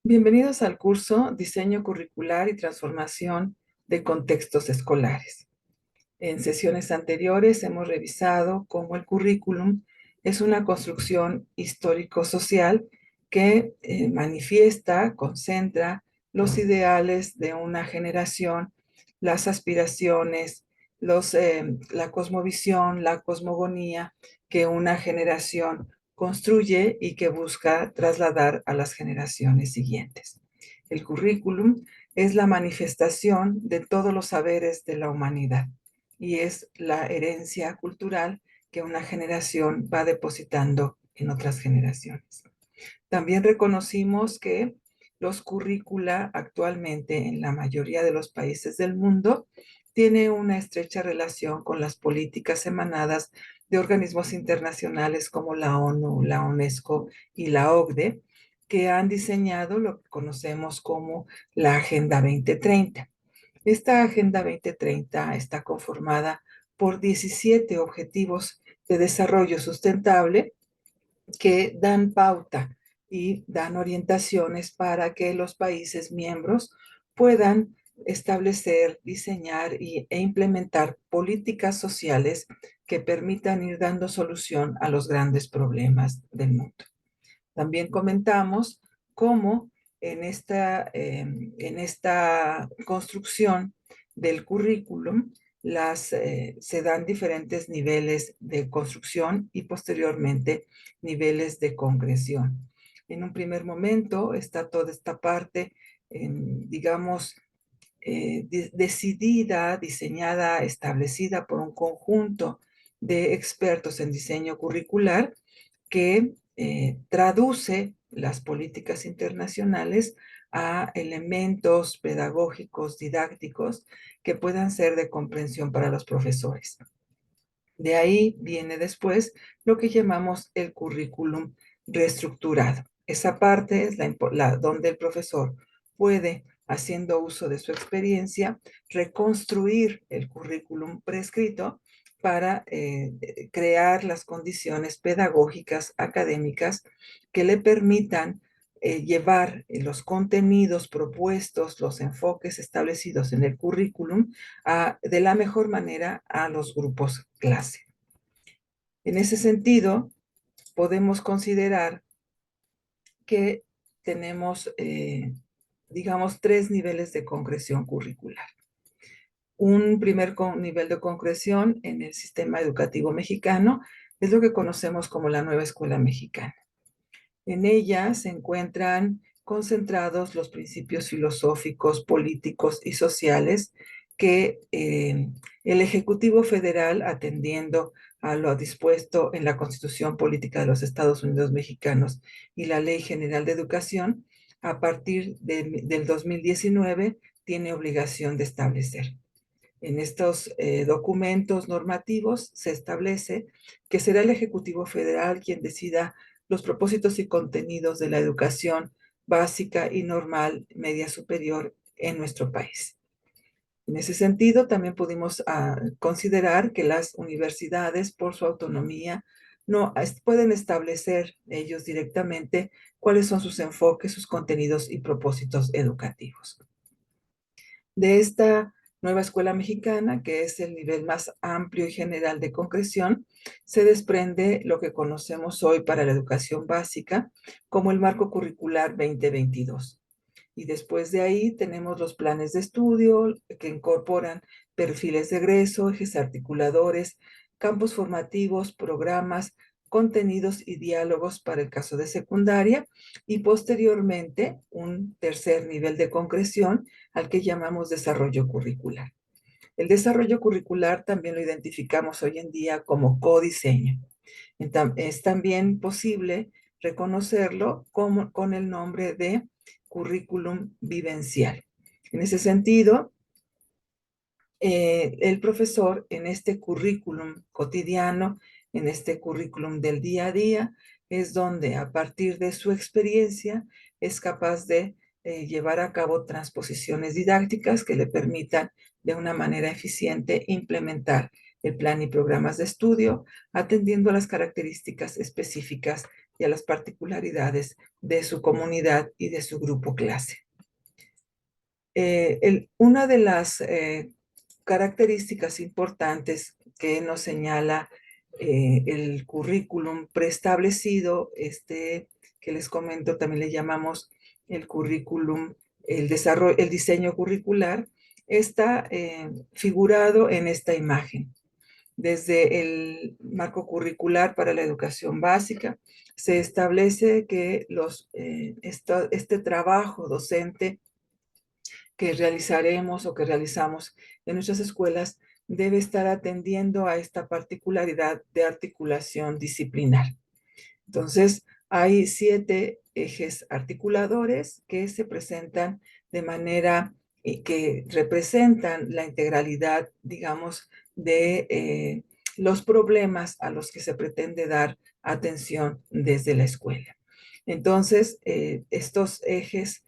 Bienvenidos al curso Diseño Curricular y Transformación de Contextos Escolares. En sesiones anteriores hemos revisado cómo el currículum es una construcción histórico-social que manifiesta, concentra los ideales de una generación, las aspiraciones, la cosmovisión, la cosmogonía que una generación construye y que busca trasladar a las generaciones siguientes. El currículum es la manifestación de todos los saberes de la humanidad y es la herencia cultural que una generación va depositando en otras generaciones. También reconocimos que los currícula actualmente en la mayoría de los países del mundo tiene una estrecha relación con las políticas emanadas de organismos internacionales como la ONU, la UNESCO y la OCDE, que han diseñado lo que conocemos como la Agenda 2030. Esta Agenda 2030 está conformada por 17 objetivos de desarrollo sustentable que dan pauta y dan orientaciones para que los países miembros puedan establecer, diseñar e implementar políticas sociales que permitan ir dando solución a los grandes problemas del mundo. También comentamos cómo en esta construcción del currículum se dan diferentes niveles de construcción y posteriormente niveles de concreción. En un primer momento está toda esta parte, digamos, decidida, diseñada, establecida por un conjunto de expertos en diseño curricular que traduce las políticas internacionales a elementos pedagógicos, didácticos, que puedan ser de comprensión para los profesores. De ahí viene después lo que llamamos el currículum reestructurado. Esa parte es donde el profesor puede, haciendo uso de su experiencia, reconstruir el currículum prescrito para crear las condiciones pedagógicas, académicas, que le permitan llevar los contenidos propuestos, los enfoques establecidos en el currículum de la mejor manera a los grupos clase. En ese sentido, podemos considerar que tenemos, digamos, 3 niveles de concreción curricular. Un primer nivel de concreción en el sistema educativo mexicano es lo que conocemos como la nueva escuela mexicana. En ella se encuentran concentrados los principios filosóficos, políticos y sociales que el Ejecutivo Federal, atendiendo a lo dispuesto en la Constitución Política de los Estados Unidos Mexicanos y la Ley General de Educación, a partir del 2019, tiene obligación de establecer. En estos documentos normativos se establece que será el Ejecutivo Federal quien decida los propósitos y contenidos de la educación básica y normal, media superior en nuestro país. En ese sentido, también pudimos considerar que las universidades, por su autonomía, no pueden establecer ellos directamente cuáles son sus enfoques, sus contenidos y propósitos educativos. De esta nueva escuela mexicana, que es el nivel más amplio y general de concreción, se desprende lo que conocemos hoy para la educación básica como el marco curricular 2022. Y después de ahí tenemos los planes de estudio que incorporan perfiles de egreso, ejes articuladores, campos formativos, programas, contenidos y diálogos para el caso de secundaria y posteriormente un tercer nivel de concreción al que llamamos desarrollo curricular. El desarrollo curricular también lo identificamos hoy en día como codiseño. Es también posible reconocerlo con el nombre de currículum vivencial. En ese sentido, el profesor en este currículum cotidiano, en este currículum del día a día, es donde a partir de su experiencia es capaz de llevar a cabo transposiciones didácticas que le permitan de una manera eficiente implementar el plan y programas de estudio, atendiendo a las características específicas y a las particularidades de su comunidad y de su grupo clase. Una de las características importantes que nos señala el currículum preestablecido, que les comento, también le llamamos el currículum, el diseño curricular, está figurado en esta imagen. Desde el marco curricular para la educación básica, se establece que este trabajo docente que realizaremos o que realizamos en nuestras escuelas debe estar atendiendo a esta particularidad de articulación disciplinar. Entonces, hay 7 ejes articuladores que se presentan de manera que representan la integralidad, digamos, de los problemas a los que se pretende dar atención desde la escuela. Entonces, estos ejes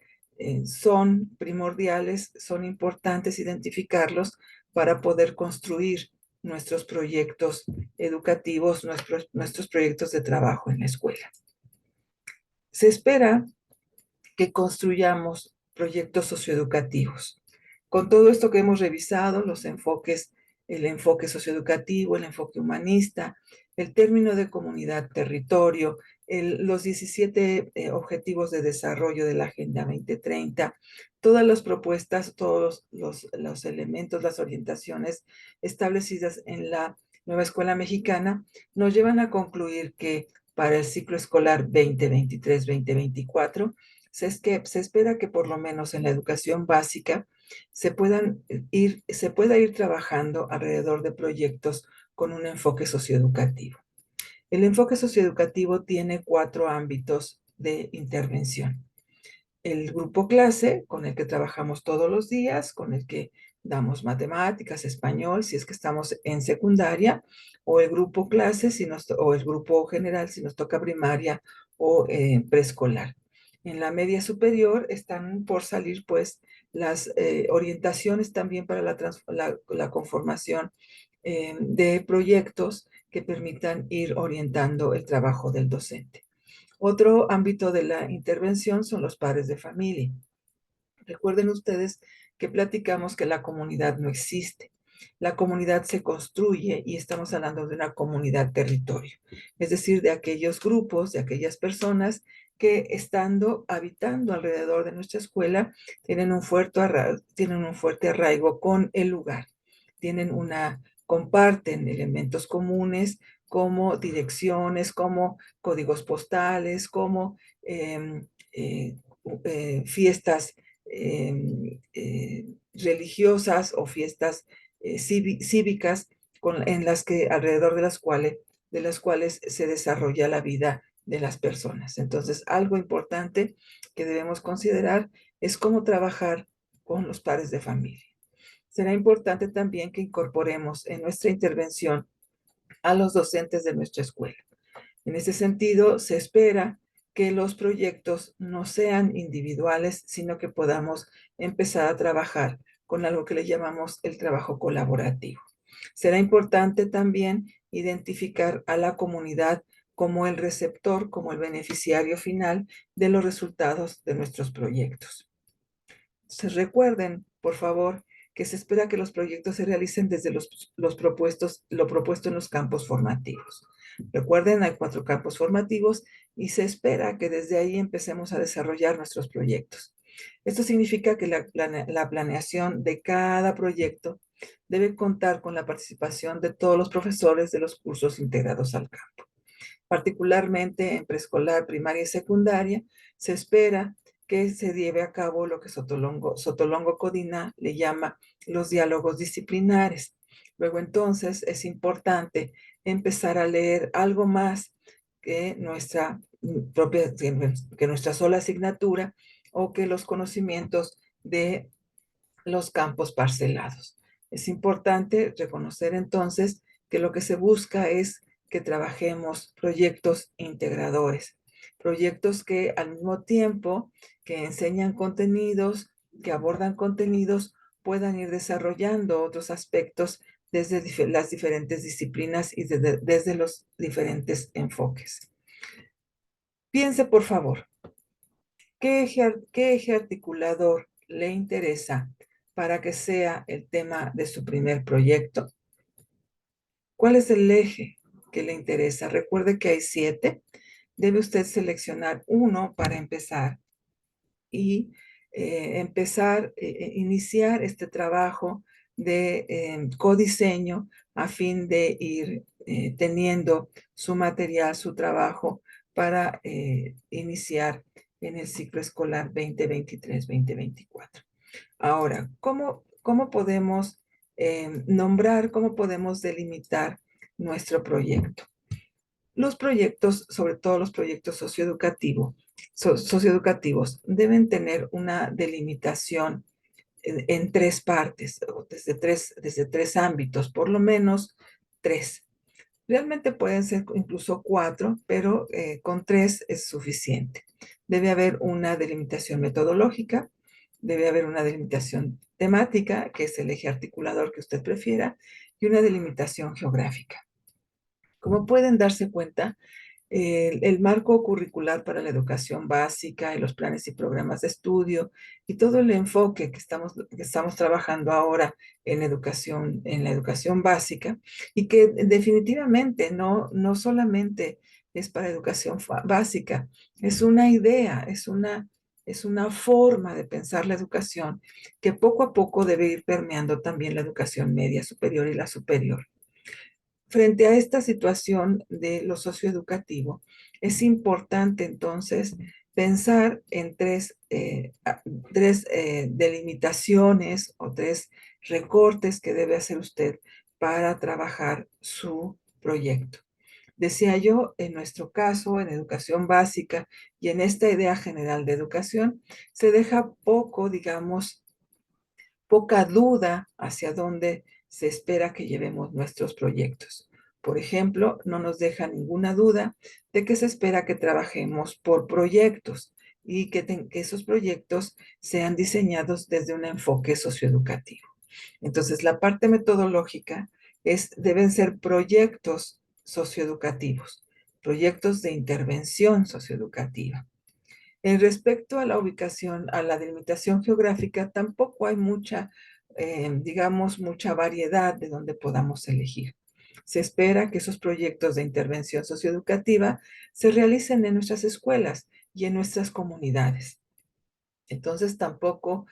son primordiales, son importantes identificarlos para poder construir nuestros proyectos educativos, nuestros proyectos de trabajo en la escuela. Se espera que construyamos proyectos socioeducativos. Con todo esto que hemos revisado, los enfoques, el enfoque socioeducativo, el enfoque humanista, el término de comunidad-territorio, los 17 objetivos de desarrollo de la Agenda 2030, todas las propuestas, todos los elementos, las orientaciones establecidas en la nueva escuela mexicana, nos llevan a concluir que para el ciclo escolar 2023-2024, se espera que por lo menos en la educación básica se pueda ir trabajando alrededor de proyectos con un enfoque socioeducativo. El enfoque socioeducativo tiene 4 ámbitos de intervención. El grupo clase, con el que trabajamos todos los días, con el que damos matemáticas, español, si es que estamos en secundaria, o el grupo clase, o el grupo general, si nos toca primaria o preescolar. En la media superior están por salir, pues, las orientaciones también para la conformación de proyectos que permitan ir orientando el trabajo del docente. Otro ámbito de la intervención son los padres de familia. Recuerden ustedes que platicamos que la comunidad no existe. La comunidad se construye y estamos hablando de una comunidad territorio, es decir, de aquellos grupos, de aquellas personas que habitando alrededor de nuestra escuela, tienen un fuerte arraigo con el lugar, comparten elementos comunes como direcciones, como códigos postales, como fiestas religiosas o fiestas cívicas alrededor de las cuales se desarrolla la vida de las personas. Entonces, algo importante que debemos considerar es cómo trabajar con los padres de familia. Será importante también que incorporemos en nuestra intervención a los docentes de nuestra escuela. En ese sentido, se espera que los proyectos no sean individuales, sino que podamos empezar a trabajar con algo que le llamamos el trabajo colaborativo. Será importante también identificar a la comunidad como el receptor, como el beneficiario final de los resultados de nuestros proyectos. Entonces, recuerden, por favor, que se espera que los proyectos se realicen desde lo propuesto en los campos formativos. Recuerden, hay 4 campos formativos y se espera que desde ahí empecemos a desarrollar nuestros proyectos. Esto significa que la planeación de cada proyecto debe contar con la participación de todos los profesores de los cursos integrados al campo. Particularmente en preescolar, primaria y secundaria, se espera que se lleve a cabo lo que Sotolongo Codina le llama los diálogos disciplinares. Luego entonces es importante empezar a leer algo más que que nuestra sola asignatura o que los conocimientos de los campos parcelados. Es importante reconocer entonces que lo que se busca es que trabajemos proyectos integradores, proyectos que al mismo tiempo que enseñan contenidos, que abordan contenidos, puedan ir desarrollando otros aspectos desde las diferentes disciplinas y desde los diferentes enfoques. Piense, por favor, ¿qué eje articulador le interesa para que sea el tema de su primer proyecto? ¿Cuál es el eje que le interesa? Recuerde que hay 7. Debe usted seleccionar uno para empezar y iniciar este trabajo de codiseño a fin de ir teniendo su material, su trabajo para iniciar en el ciclo escolar 2023-2024. Ahora, ¿cómo podemos nombrar, cómo podemos delimitar nuestro proyecto? Los proyectos, sobre todo los proyectos socioeducativos, deben tener una delimitación en 3 partes, o desde tres ámbitos, por lo menos 3. Realmente pueden ser incluso 4, pero con 3 es suficiente. Debe haber una delimitación metodológica, debe haber una delimitación temática, que es el eje articulador que usted prefiera, y una delimitación geográfica. Como pueden darse cuenta, el marco curricular para la educación básica y los planes y programas de estudio y todo el enfoque que estamos trabajando ahora en la educación básica, y que definitivamente no solamente es para educación básica, es una idea, es una forma de pensar la educación que poco a poco debe ir permeando también la educación media superior y la superior. Frente a esta situación de lo socioeducativo, es importante entonces pensar en tres delimitaciones o 3 recortes que debe hacer usted para trabajar su proyecto. Decía yo, en nuestro caso, en educación básica y en esta idea general de educación, se deja poco, digamos, poca duda hacia dónde se espera que llevemos nuestros proyectos. Por ejemplo, no nos deja ninguna duda de que se espera que trabajemos por proyectos y que esos proyectos sean diseñados desde un enfoque socioeducativo. Entonces, la parte metodológica deben ser proyectos socioeducativos, proyectos de intervención socioeducativa. En respecto a la ubicación, a la delimitación geográfica, tampoco hay digamos, mucha variedad de donde podamos elegir. Se espera que esos proyectos de intervención socioeducativa se realicen en nuestras escuelas y en nuestras comunidades. Entonces tampoco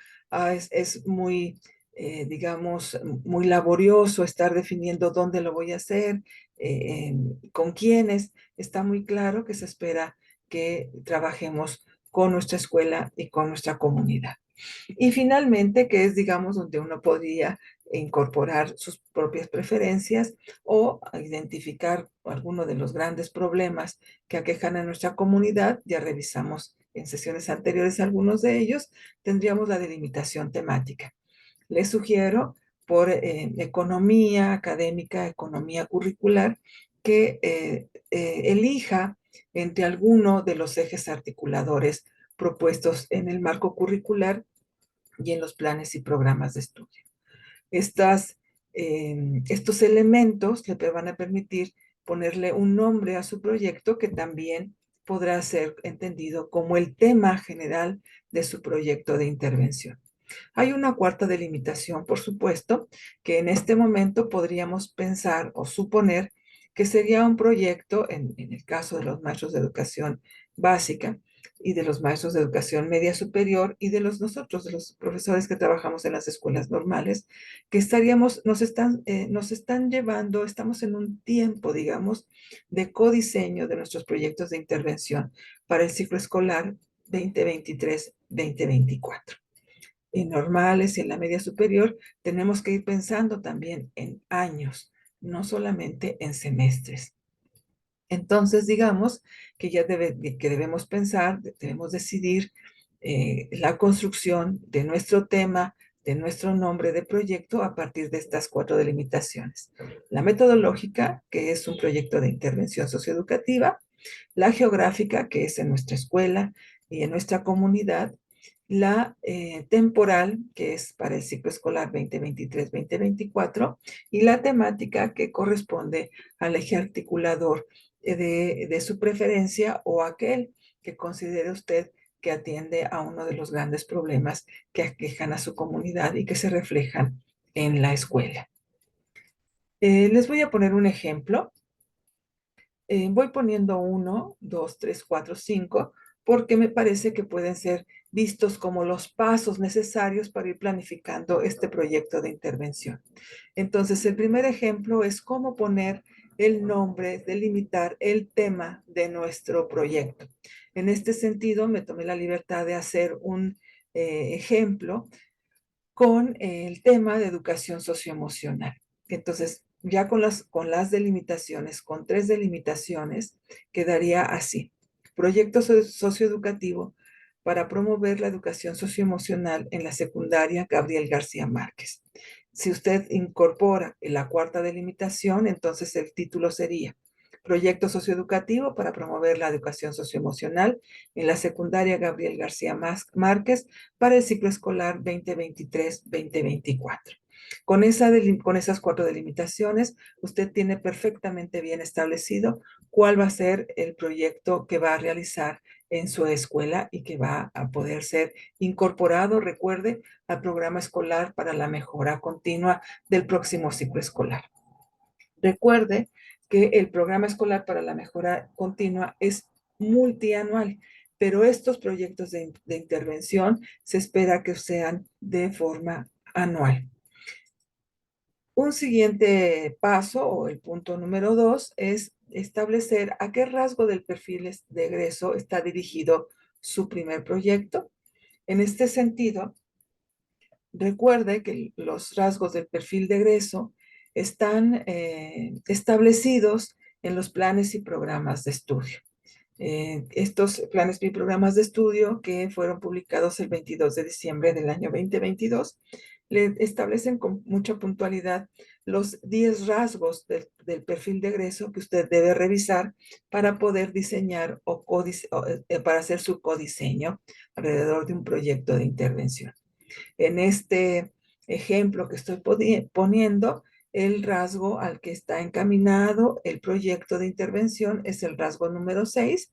es muy, digamos, muy laborioso estar definiendo dónde lo voy a hacer, con quiénes. Está muy claro que se espera que trabajemos con nuestra escuela y con nuestra comunidad. Y finalmente, que es, digamos, donde uno podría incorporar sus propias preferencias o identificar alguno de los grandes problemas que aquejan a nuestra comunidad. Ya revisamos en sesiones anteriores algunos de ellos. Tendríamos la delimitación temática. Les sugiero por economía académica, economía curricular, que elija entre alguno de los ejes articuladores propuestos en el marco curricular y en los planes y programas de estudio. Estos elementos le van a permitir ponerle un nombre a su proyecto que también podrá ser entendido como el tema general de su proyecto de intervención. Hay una cuarta delimitación, por supuesto, que en este momento podríamos pensar o suponer que sería un proyecto, en el caso de los maestros de educación básica y de los maestros de educación media superior y de nosotros, de los profesores que trabajamos en las escuelas normales, que nos están llevando, estamos en un tiempo, digamos, de codiseño de nuestros proyectos de intervención para el ciclo escolar 2023-2024. En normales y en la media superior, tenemos que ir pensando también en años, no solamente en semestres. Entonces, digamos que que debemos pensar, debemos decidir la construcción de nuestro tema, de nuestro nombre de proyecto a partir de estas 4 delimitaciones. La metodológica, que es un proyecto de intervención socioeducativa; la geográfica, que es en nuestra escuela y en nuestra comunidad; la temporal, que es para el ciclo escolar 2023-2024; y la temática, que corresponde al eje articulador de su preferencia o aquel que considere usted que atiende a uno de los grandes problemas que aquejan a su comunidad y que se reflejan en la escuela. Les voy a poner un ejemplo. Voy poniendo 1, 2, 3, 4, 5, porque me parece que pueden ser vistos como los pasos necesarios para ir planificando este proyecto de intervención. Entonces, el primer ejemplo es cómo poner el nombre, delimitar el tema de nuestro proyecto. En este sentido, me tomé la libertad de hacer un ejemplo con el tema de educación socioemocional. Entonces, ya con las delimitaciones, con 3 delimitaciones, quedaría así. Proyecto socioeducativo para promover la educación socioemocional en la secundaria Gabriel García Márquez. Si usted incorpora la cuarta delimitación, entonces el título sería Proyecto socioeducativo para promover la educación socioemocional en la secundaria Gabriel García Márquez para el ciclo escolar 2023-2024. Con esas 4 delimitaciones, usted tiene perfectamente bien establecido cuál va a ser el proyecto que va a realizar en su escuela y que va a poder ser incorporado, recuerde, al programa escolar para la mejora continua del próximo ciclo escolar. Recuerde que el programa escolar para la mejora continua es multianual, pero estos proyectos de intervención se espera que sean de forma anual. Un siguiente paso, o el punto número 2, es establecer a qué rasgo del perfil de egreso está dirigido su primer proyecto. En este sentido, recuerde que los rasgos del perfil de egreso están establecidos en los planes y programas de estudio. Estos planes y programas de estudio que fueron publicados el 22 de diciembre del año 2022 le establecen con mucha puntualidad los 10 rasgos del perfil de egreso que usted debe revisar para poder diseñar para hacer su codiseño alrededor de un proyecto de intervención. En este ejemplo que estoy poniendo, el rasgo al que está encaminado el proyecto de intervención es el rasgo número 6,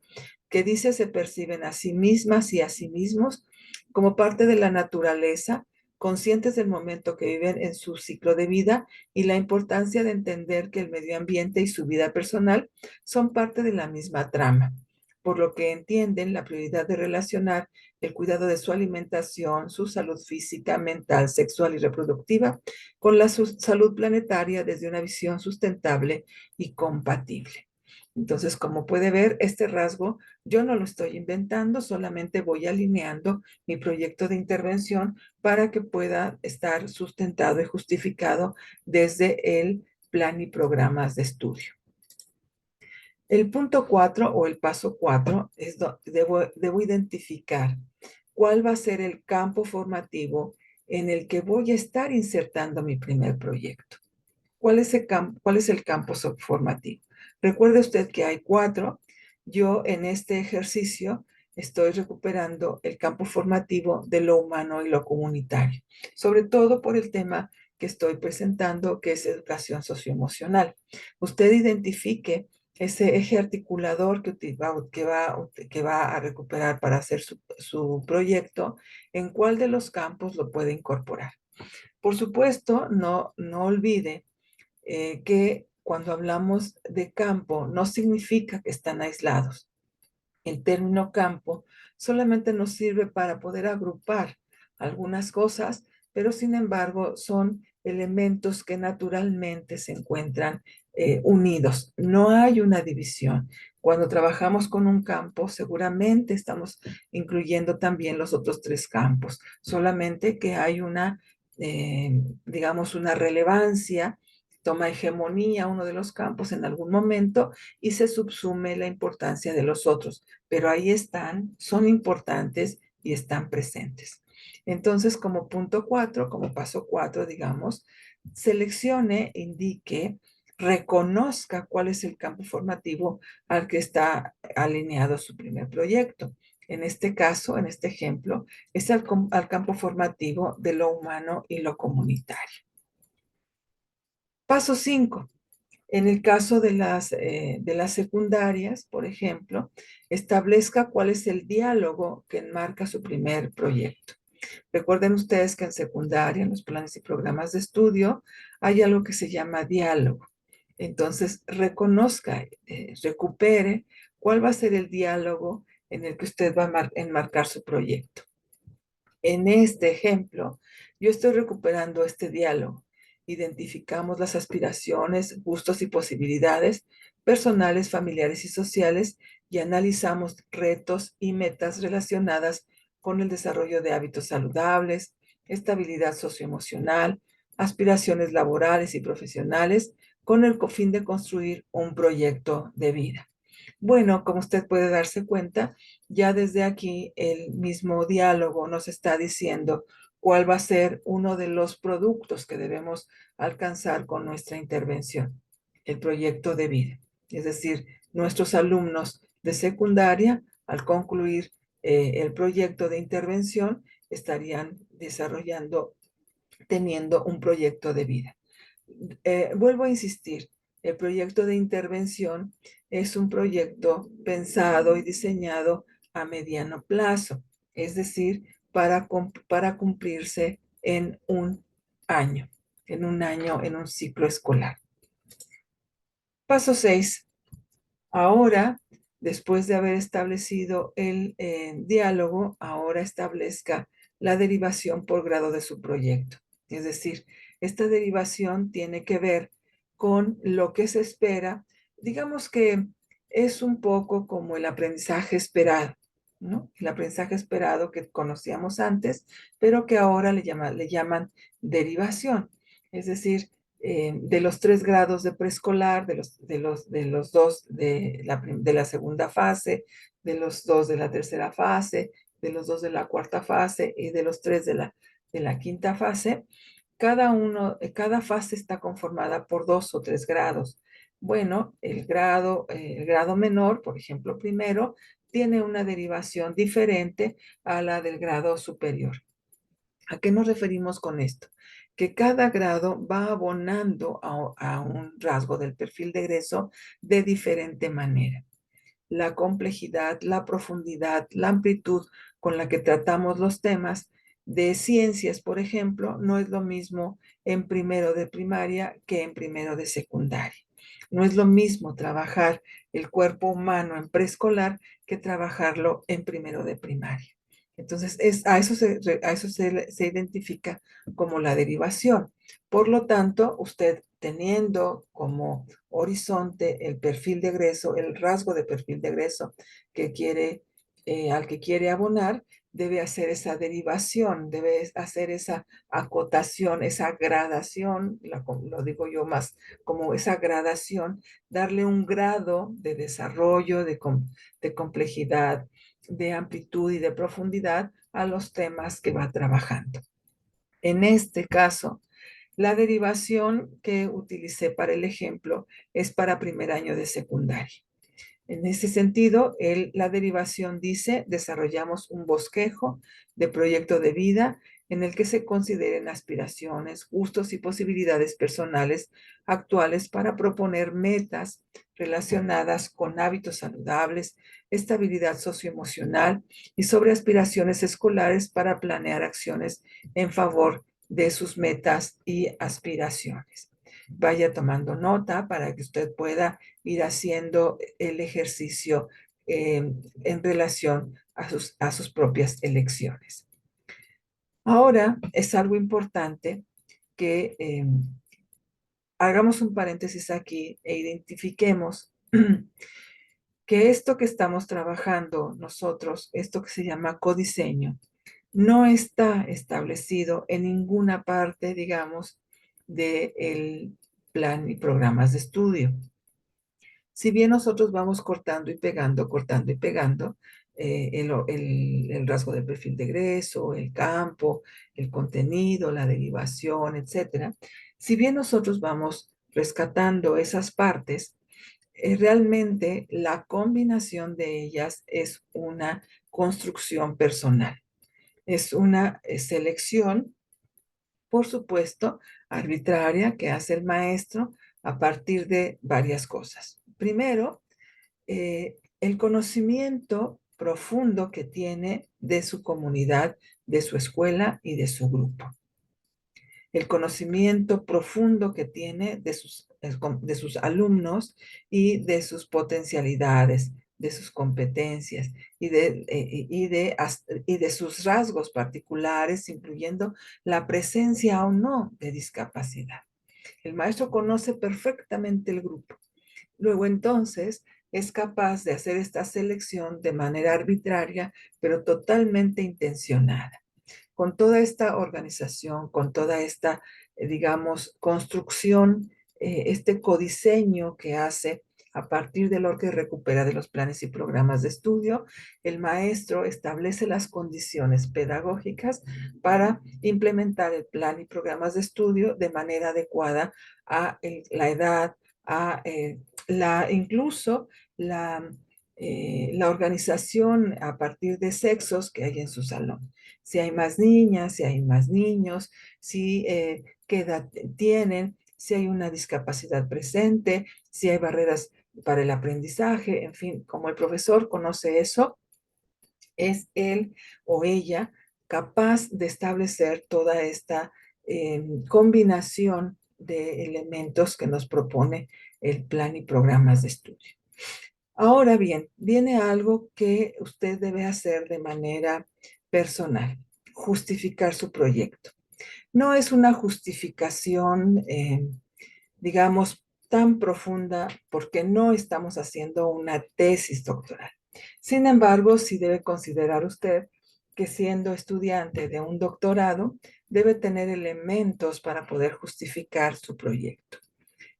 que dice se perciben a sí mismas y a sí mismos como parte de la naturaleza, conscientes del momento que viven en su ciclo de vida y la importancia de entender que el medio ambiente y su vida personal son parte de la misma trama, por lo que entienden la prioridad de relacionar el cuidado de su alimentación, su salud física, mental, sexual y reproductiva con la salud planetaria desde una visión sustentable y compatible. Entonces, como puede ver, este rasgo yo no lo estoy inventando, solamente voy alineando mi proyecto de intervención para que pueda estar sustentado y justificado desde el plan y programas de estudio. El punto 4 o el paso 4 es debo identificar cuál va a ser el campo formativo en el que voy a estar insertando mi primer proyecto. ¿Cuál es el campo formativo? Recuerde usted que hay 4. Yo en este ejercicio estoy recuperando el campo formativo de lo humano y lo comunitario, sobre todo por el tema que estoy presentando, que es educación socioemocional. Usted identifique ese eje articulador que va a recuperar para hacer su proyecto, en cuál de los campos lo puede incorporar. Por supuesto, no olvide que cuando hablamos de campo no significa que están aislados. El término campo solamente nos sirve para poder agrupar algunas cosas, pero sin embargo son elementos que naturalmente se encuentran unidos. No hay una división. Cuando trabajamos con un campo, seguramente estamos incluyendo también los otros 3 campos, solamente que hay digamos, una relevancia, toma hegemonía uno de los campos en algún momento y se subsume la importancia de los otros, pero ahí están, son importantes y están presentes. Entonces, como punto 4, como paso 4, digamos, seleccione, indique, reconozca cuál es el campo formativo al que está alineado su primer proyecto. En este caso, en este ejemplo, es al campo formativo de lo humano y lo comunitario. Paso 5. En el caso de las secundarias, por ejemplo, establezca cuál es el diálogo que enmarca su primer proyecto. Recuerden ustedes que en secundaria, en los planes y programas de estudio, hay algo que se llama diálogo. Entonces, reconozca, recupere cuál va a ser el diálogo en el que usted va a enmarcar su proyecto. En este ejemplo, yo estoy recuperando este diálogo. Identificamos las aspiraciones, gustos y posibilidades personales, familiares y sociales y analizamos retos y metas relacionadas con el desarrollo de hábitos saludables, estabilidad socioemocional, aspiraciones laborales y profesionales, con el fin de construir un proyecto de vida. Bueno, como usted puede darse cuenta, ya desde aquí el mismo diálogo nos está diciendo cuál va a ser uno de los productos que debemos alcanzar con nuestra intervención, el proyecto de vida. Es decir, nuestros alumnos de secundaria, al concluir el proyecto de intervención, estarían desarrollando, teniendo un proyecto de vida. Vuelvo a insistir, el proyecto de intervención es un proyecto pensado y diseñado a mediano plazo, es decir, para cumplirse en un año, en un ciclo escolar. Paso 6. Ahora, después de haber establecido el diálogo, ahora establezca la derivación por grado de su proyecto. Es decir, esta derivación tiene que ver con lo que se espera. Digamos que es un poco como el aprendizaje esperado, ¿no? El aprendizaje esperado que conocíamos antes, pero que ahora le llaman derivación. Es decir, de los 3 grados de preescolar, de los 2 de la segunda fase, de los 2 de la tercera fase, de los 2 de la cuarta fase y de los 3 de la quinta fase, cada fase está conformada por 2 o 3 grados. Bueno, el grado menor, por ejemplo, primero, tiene una derivación diferente a la del grado superior. ¿A qué nos referimos con esto? Que cada grado va abonando a un rasgo del perfil de egreso de diferente manera. La complejidad, la profundidad, la amplitud con la que tratamos los temas de ciencias, por ejemplo, no es lo mismo en primero de primaria que en primero de secundaria. No es lo mismo trabajar el cuerpo humano en preescolar que trabajarlo en primero de primaria. Entonces, a eso se identifica como la derivación. Por lo tanto, usted teniendo como horizonte el perfil de egreso, el rasgo de perfil de egreso al que quiere abonar, debe hacer esa derivación, debe hacer esa acotación, esa gradación, lo digo yo más como esa gradación, darle un grado de desarrollo, de complejidad, de amplitud y de profundidad a los temas que va trabajando. En este caso, la derivación que utilicé para el ejemplo es para primer año de secundaria. En ese sentido, la derivación dice, desarrollamos un bosquejo de proyecto de vida en el que se consideren aspiraciones, gustos y posibilidades personales actuales para proponer metas relacionadas con hábitos saludables, estabilidad socioemocional y sobre aspiraciones escolares para planear acciones en favor de sus metas y aspiraciones. Vaya tomando nota para que usted pueda ir haciendo el ejercicio en relación a sus propias elecciones. Ahora es algo importante que hagamos un paréntesis aquí e identifiquemos que esto que estamos trabajando nosotros, esto que se llama codiseño, no está establecido en ninguna parte, digamos, del plan y programas de estudio. Si bien nosotros vamos cortando y pegando el rasgo del perfil de egreso, el campo, el contenido, la derivación, etcétera, si bien nosotros vamos rescatando esas partes, realmente la combinación de ellas es una construcción personal, es una selección, por supuesto, arbitraria que hace el maestro a partir de varias cosas. Primero, el conocimiento profundo que tiene de su comunidad, de su escuela y de su grupo. El conocimiento profundo que tiene de sus alumnos y de sus potencialidades, de sus competencias y de sus rasgos particulares, incluyendo la presencia o no de discapacidad. El maestro conoce perfectamente el grupo. Luego entonces es capaz de hacer esta selección de manera arbitraria, pero totalmente intencionada. Con toda esta organización, con toda esta, digamos, construcción, este codiseño que hace a partir de lo que recupera de los planes y programas de estudio, el maestro establece las condiciones pedagógicas para implementar el plan y programas de estudio de manera adecuada a la edad, a incluso la organización a partir de sexos que hay en su salón. Si hay más niñas, si hay más niños, si qué edad tienen, si hay una discapacidad presente, si hay barreras para el aprendizaje, en fin, como el profesor conoce eso, es él o ella capaz de establecer toda esta combinación de elementos que nos propone el plan y programas de estudio. Ahora bien, viene algo que usted debe hacer de manera personal, justificar su proyecto. No es una justificación, digamos, tan profunda porque no estamos haciendo una tesis doctoral. Sin embargo, sí debe considerar usted que siendo estudiante de un doctorado, debe tener elementos para poder justificar su proyecto.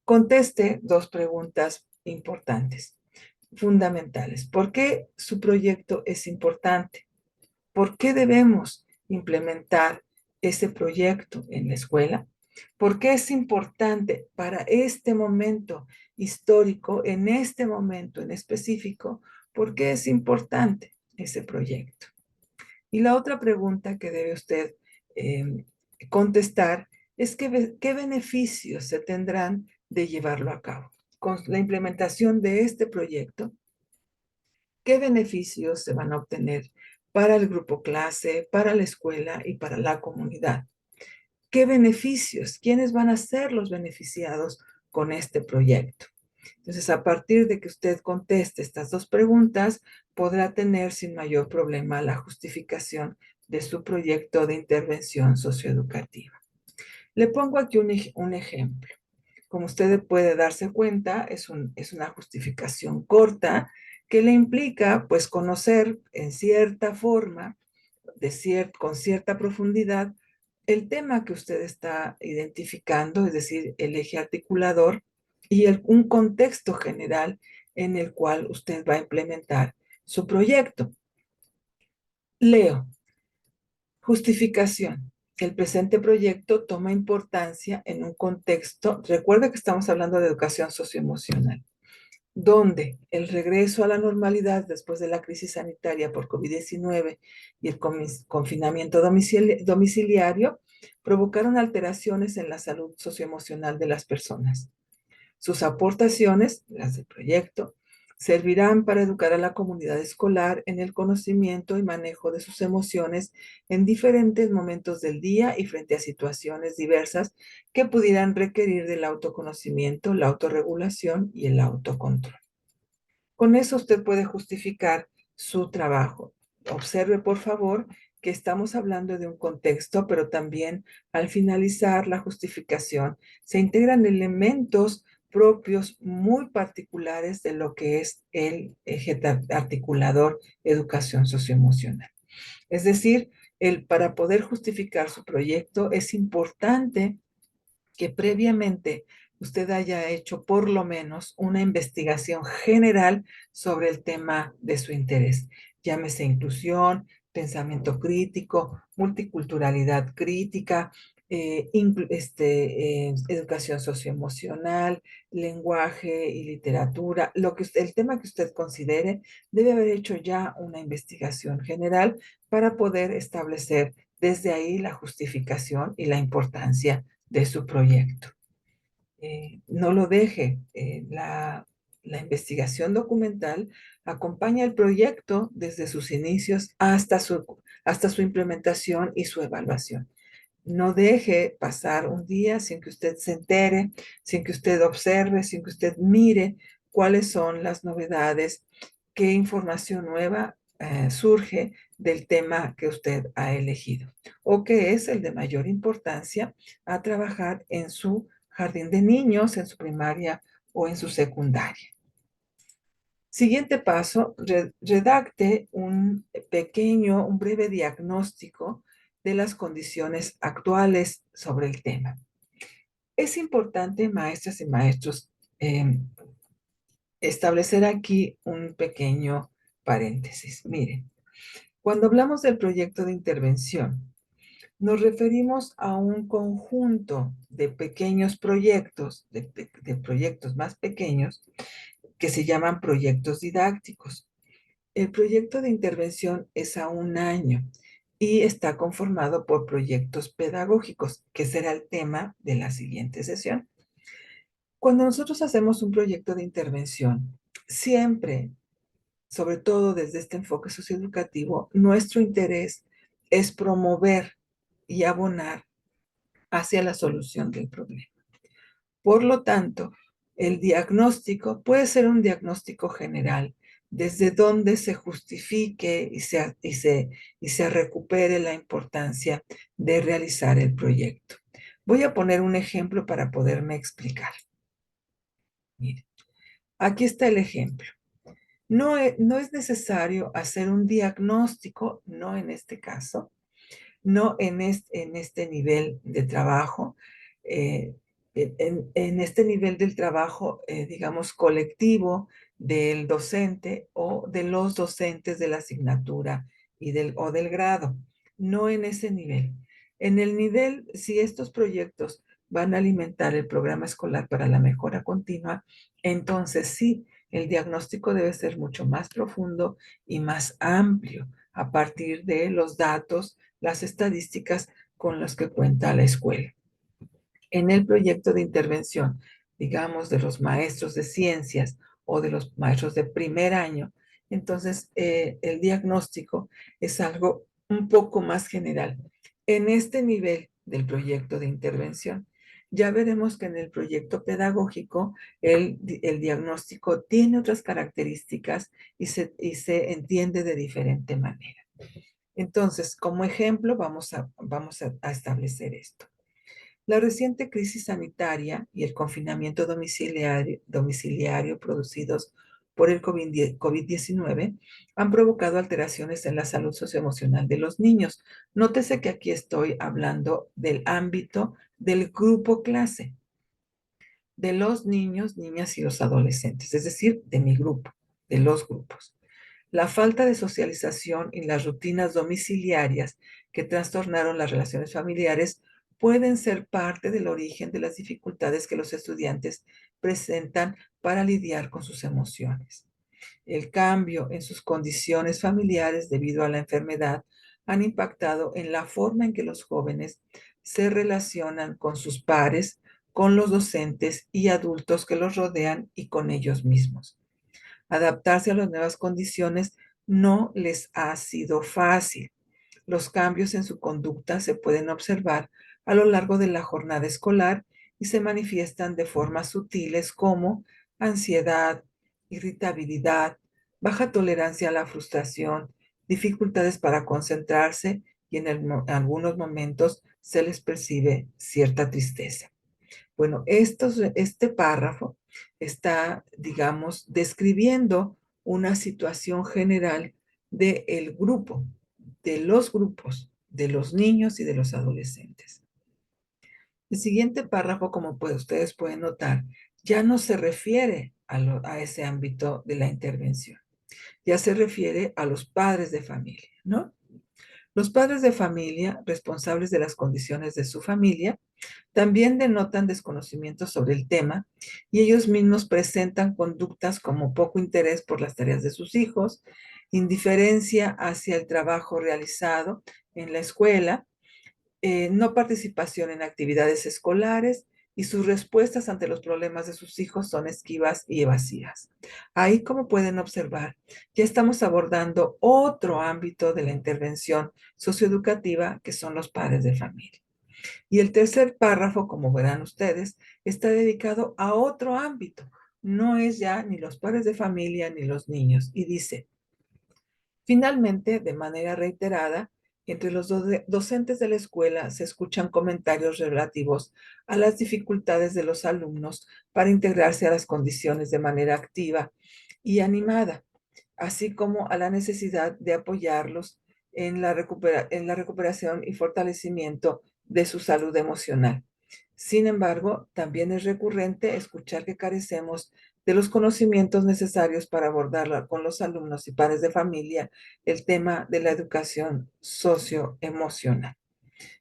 Conteste dos preguntas importantes, fundamentales. ¿Por qué su proyecto es importante? ¿Por qué debemos implementar ese proyecto en la escuela? ¿Por qué es importante para este momento histórico, en este momento en específico? ¿Por qué es importante ese proyecto? Y la otra pregunta que debe usted eh, contestar es qué beneficios se tendrán de llevarlo a cabo. Con la implementación de este proyecto, ¿qué beneficios se van a obtener para el grupo clase, para la escuela y para la comunidad? ¿Qué beneficios? ¿Quiénes van a ser los beneficiados con este proyecto? Entonces, a partir de que usted conteste estas dos preguntas, podrá tener sin mayor problema la justificación de su proyecto de intervención socioeducativa. Le pongo aquí un ejemplo. Como usted puede darse cuenta, es una justificación corta que le implica, pues, conocer en cierta forma, con cierta profundidad, el tema que usted está identificando, es decir, el eje articulador y un contexto general en el cual usted va a implementar su proyecto. Leo. Justificación. El presente proyecto toma importancia en un contexto, recuerda que estamos hablando de educación socioemocional, donde el regreso a la normalidad después de la crisis sanitaria por COVID-19 y el confinamiento domiciliario provocaron alteraciones en la salud socioemocional de las personas. Sus aportaciones, las del proyecto, servirán para educar a la comunidad escolar en el conocimiento y manejo de sus emociones en diferentes momentos del día y frente a situaciones diversas que pudieran requerir del autoconocimiento, la autorregulación y el autocontrol. Con eso usted puede justificar su trabajo. Observe, por favor, que estamos hablando de un contexto, pero también al finalizar la justificación se integran elementos propios muy particulares de lo que es el eje articulador educación socioemocional. Es decir, para poder justificar su proyecto es importante que previamente usted haya hecho por lo menos una investigación general sobre el tema de su interés. Llámese inclusión, pensamiento crítico, multiculturalidad crítica, educación socioemocional, lenguaje y literatura, el tema que usted considere, debe haber hecho ya una investigación general para poder establecer desde ahí la justificación y la importancia de su proyecto. No lo deje. La investigación documental acompaña el proyecto desde sus inicios hasta su implementación y su evaluación. No deje pasar un día sin que usted se entere, sin que usted observe, sin que usted mire cuáles son las novedades, qué información nueva surge del tema que usted ha elegido o que es el de mayor importancia a trabajar en su jardín de niños, en su primaria o en su secundaria. Siguiente paso, redacte un breve diagnóstico de las condiciones actuales sobre el tema. Es importante, maestras y maestros, establecer aquí un pequeño paréntesis. Miren, cuando hablamos del proyecto de intervención, nos referimos a un conjunto de pequeños proyectos, de proyectos más pequeños, que se llaman proyectos didácticos. El proyecto de intervención es a un año y está conformado por proyectos pedagógicos, que será el tema de la siguiente sesión. Cuando nosotros hacemos un proyecto de intervención, siempre, sobre todo desde este enfoque socioeducativo, nuestro interés es promover y abonar hacia la solución del problema. Por lo tanto, el diagnóstico puede ser un diagnóstico general, desde donde se justifique y se recupere la importancia de realizar el proyecto. Voy a poner un ejemplo para poderme explicar. Miren, aquí está el ejemplo. No es necesario hacer un diagnóstico, no en este caso, no en este nivel de trabajo, eh, en este nivel del trabajo, digamos, colectivo del docente o de los docentes de la asignatura o del grado, no en ese nivel. En el nivel, si estos proyectos van a alimentar el programa escolar para la mejora continua, entonces sí, el diagnóstico debe ser mucho más profundo y más amplio a partir de los datos, las estadísticas con las que cuenta la escuela. En el proyecto de intervención, digamos, de los maestros de ciencias o de los maestros de primer año, entonces el diagnóstico es algo un poco más general. En este nivel del proyecto de intervención, ya veremos que en el proyecto pedagógico el diagnóstico tiene otras características y se entiende de diferente manera. Entonces, como ejemplo, vamos a establecer esto. La reciente crisis sanitaria y el confinamiento domiciliario producidos por el COVID-19 han provocado alteraciones en la salud socioemocional de los niños. Nótese que aquí estoy hablando del ámbito del grupo clase, de los niños, niñas y los adolescentes, es decir, de mi grupo, de los grupos. La falta de socialización y las rutinas domiciliarias que trastornaron las relaciones familiares pueden ser parte del origen de las dificultades que los estudiantes presentan para lidiar con sus emociones. El cambio en sus condiciones familiares debido a la enfermedad han impactado en la forma en que los jóvenes se relacionan con sus pares, con los docentes y adultos que los rodean y con ellos mismos. Adaptarse a las nuevas condiciones no les ha sido fácil. Los cambios en su conducta se pueden observar a lo largo de la jornada escolar y se manifiestan de formas sutiles como ansiedad, irritabilidad, baja tolerancia a la frustración, dificultades para concentrarse y en algunos momentos se les percibe cierta tristeza. Bueno, este párrafo está, digamos, describiendo una situación general del grupo, de los grupos, de los niños y de los adolescentes. El siguiente párrafo, como ustedes pueden notar, ya no se refiere a ese ámbito de la intervención, ya se refiere a los padres de familia, ¿no? Los padres de familia, responsables de las condiciones de su familia, también denotan desconocimiento sobre el tema y ellos mismos presentan conductas como poco interés por las tareas de sus hijos, indiferencia hacia el trabajo realizado en la escuela, no participación en actividades escolares y sus respuestas ante los problemas de sus hijos son esquivas y evasivas. Ahí, como pueden observar, ya estamos abordando otro ámbito de la intervención socioeducativa que son los padres de familia. Y el tercer párrafo, como verán ustedes, está dedicado a otro ámbito. No es ya ni los padres de familia ni los niños. Y dice, finalmente, de manera reiterada, entre los docentes de la escuela se escuchan comentarios relativos a las dificultades de los alumnos para integrarse a las condiciones de manera activa y animada, así como a la necesidad de apoyarlos en la recuperación y fortalecimiento de su salud emocional. Sin embargo, también es recurrente escuchar que carecemos de los conocimientos necesarios para abordar con los alumnos y padres de familia el tema de la educación socioemocional.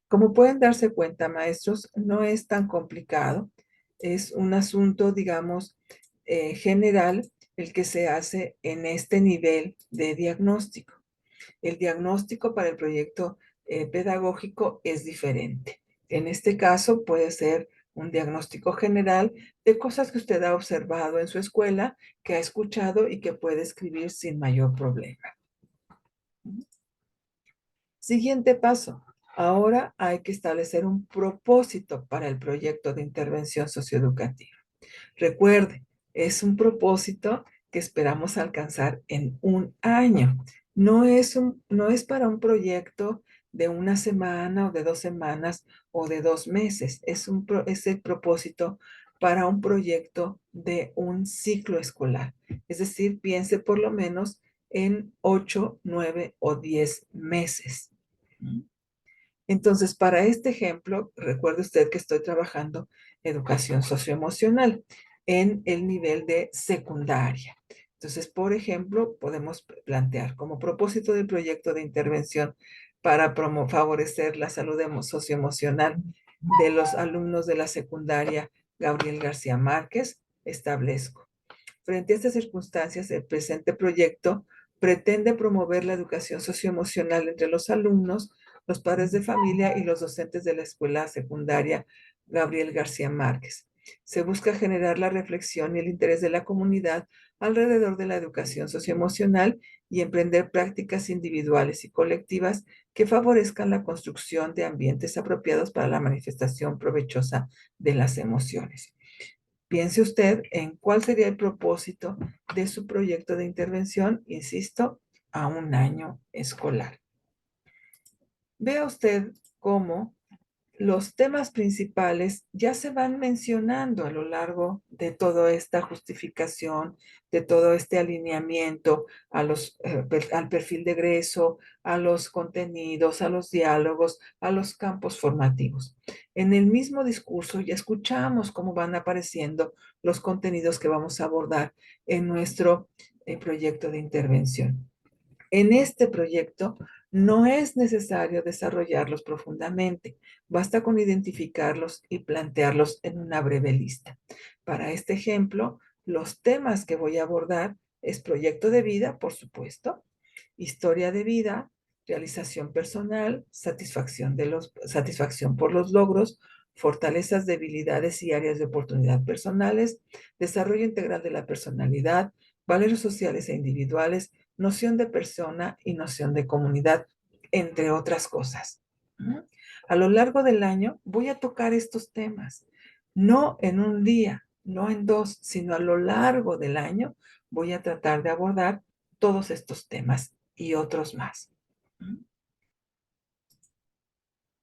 Como pueden darse cuenta, maestros, no es tan complicado. Es un asunto, digamos, general el que se hace en este nivel de diagnóstico. El diagnóstico para el proyecto pedagógico es diferente. En este caso puede ser un diagnóstico general de cosas que usted ha observado en su escuela, que ha escuchado y que puede escribir sin mayor problema. Siguiente paso. Ahora hay que establecer un propósito para el proyecto de intervención socioeducativa. Recuerde, es un propósito que esperamos alcanzar en un año. No es para un proyecto de una semana o de 2 semanas o de 2 meses. Es el propósito para un proyecto de un ciclo escolar. Es decir, piense por lo menos en 8, 9 o 10 meses. Entonces, para este ejemplo, recuerde usted que estoy trabajando educación socioemocional en el nivel de secundaria. Entonces, por ejemplo, podemos plantear como propósito del proyecto de intervención para favorecer la salud socioemocional de los alumnos de la secundaria Gabriel García Márquez, establezco. Frente a estas circunstancias, el presente proyecto pretende promover la educación socioemocional entre los alumnos, los padres de familia y los docentes de la escuela secundaria Gabriel García Márquez. Se busca generar la reflexión y el interés de la comunidad alrededor de la educación socioemocional y emprender prácticas individuales y colectivas que favorezcan la construcción de ambientes apropiados para la manifestación provechosa de las emociones. Piense usted en cuál sería el propósito de su proyecto de intervención, insisto, a un año escolar. Vea usted cómo los temas principales ya se van mencionando a lo largo de toda esta justificación, de todo este alineamiento al perfil de egreso, a los contenidos, a los diálogos, a los campos formativos. En el mismo discurso ya escuchamos cómo van apareciendo los contenidos que vamos a abordar en nuestro proyecto de intervención. En este proyecto no es necesario desarrollarlos profundamente, basta con identificarlos y plantearlos en una breve lista. Para este ejemplo, los temas que voy a abordar es proyecto de vida, por supuesto, historia de vida, realización personal, satisfacción por los logros, fortalezas, debilidades y áreas de oportunidad personales, desarrollo integral de la personalidad, valores sociales e individuales, noción de persona y noción de comunidad, entre otras cosas. A lo largo del año voy a tocar estos temas, no en un día, no en dos, sino a lo largo del año voy a tratar de abordar todos estos temas y otros más.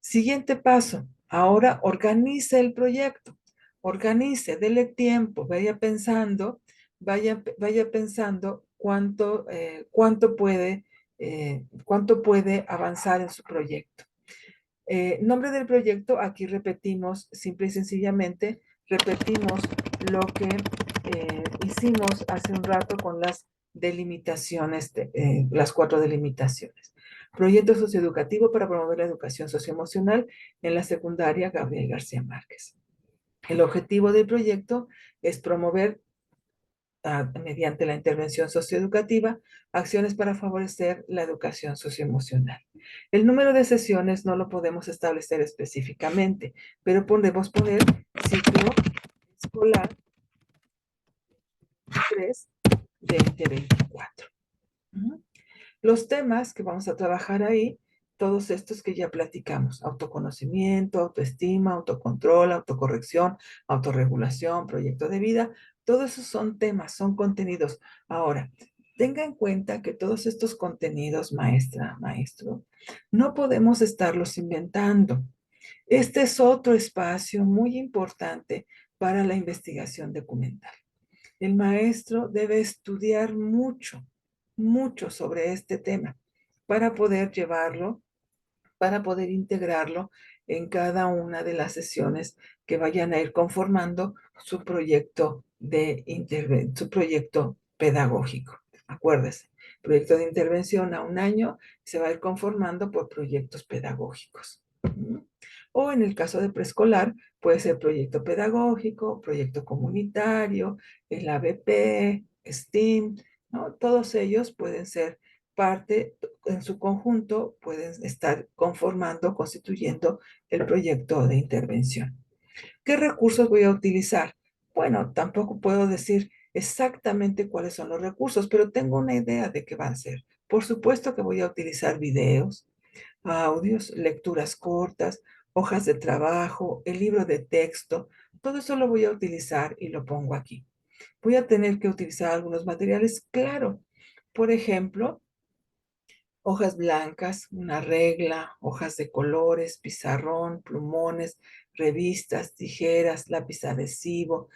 Siguiente paso. Ahora organice el proyecto. Organice, dele tiempo, vaya pensando cuánto puede avanzar en su proyecto. Nombre del proyecto, aquí repetimos, simple y sencillamente, repetimos lo que hicimos hace un rato con las delimitaciones, las 4 delimitaciones. Proyecto socioeducativo para promover la educación socioemocional en la secundaria Gabriel García Márquez. El objetivo del proyecto es promover mediante la intervención socioeducativa, acciones para favorecer la educación socioemocional. El número de sesiones no lo podemos establecer específicamente, pero podemos poner ciclo escolar 2023-2024. Los temas que vamos a trabajar ahí, todos estos que ya platicamos: autoconocimiento, autoestima, autocontrol, autocorrección, autorregulación, proyecto de vida, todos esos son temas, son contenidos. Ahora, tenga en cuenta que todos estos contenidos, maestra, maestro, no podemos estarlos inventando. Este es otro espacio muy importante para la investigación documental. El maestro debe estudiar mucho, mucho sobre este tema para poder llevarlo, para poder integrarlo en cada una de las sesiones que vayan a ir conformando su proyecto su proyecto pedagógico. Acuérdese, proyecto de intervención a un año se va a ir conformando por proyectos pedagógicos. O en el caso de preescolar, puede ser proyecto pedagógico, proyecto comunitario, el ABP, STEAM, ¿no? Todos ellos pueden ser parte, en su conjunto, pueden estar conformando, constituyendo el proyecto de intervención. ¿Qué recursos voy a utilizar? Bueno, tampoco puedo decir exactamente cuáles son los recursos, pero tengo una idea de qué van a ser. Por supuesto que voy a utilizar videos, audios, lecturas cortas, hojas de trabajo, el libro de texto. Todo eso lo voy a utilizar y lo pongo aquí. Voy a tener que utilizar algunos materiales, claro. Por ejemplo, hojas blancas, una regla, hojas de colores, pizarrón, plumones, revistas, tijeras, lápiz adhesivo,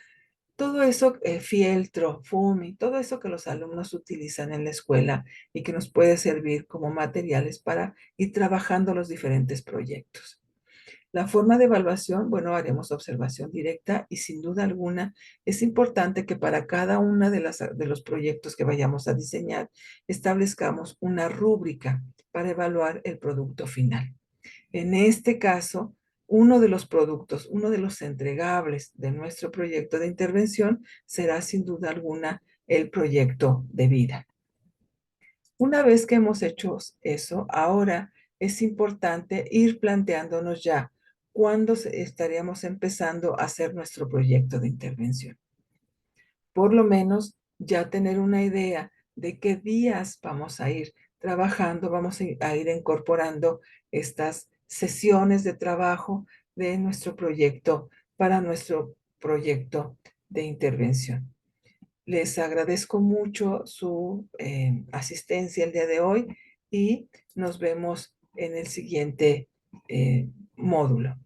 todo eso, fieltro, FUMI, todo eso que los alumnos utilizan en la escuela y que nos puede servir como materiales para ir trabajando los diferentes proyectos. La forma de evaluación, bueno, haremos observación directa y sin duda alguna es importante que para cada una de los proyectos que vayamos a diseñar establezcamos una rúbrica para evaluar el producto final. En este caso, uno de los productos, uno de los entregables de nuestro proyecto de intervención será sin duda alguna el proyecto de vida. Una vez que hemos hecho eso, ahora es importante ir planteándonos ya cuándo estaríamos empezando a hacer nuestro proyecto de intervención. Por lo menos ya tener una idea de qué días vamos a ir trabajando, vamos a ir incorporando estas sesiones de trabajo de nuestro proyecto para nuestro proyecto de intervención. Les agradezco mucho su asistencia el día de hoy y nos vemos en el siguiente módulo.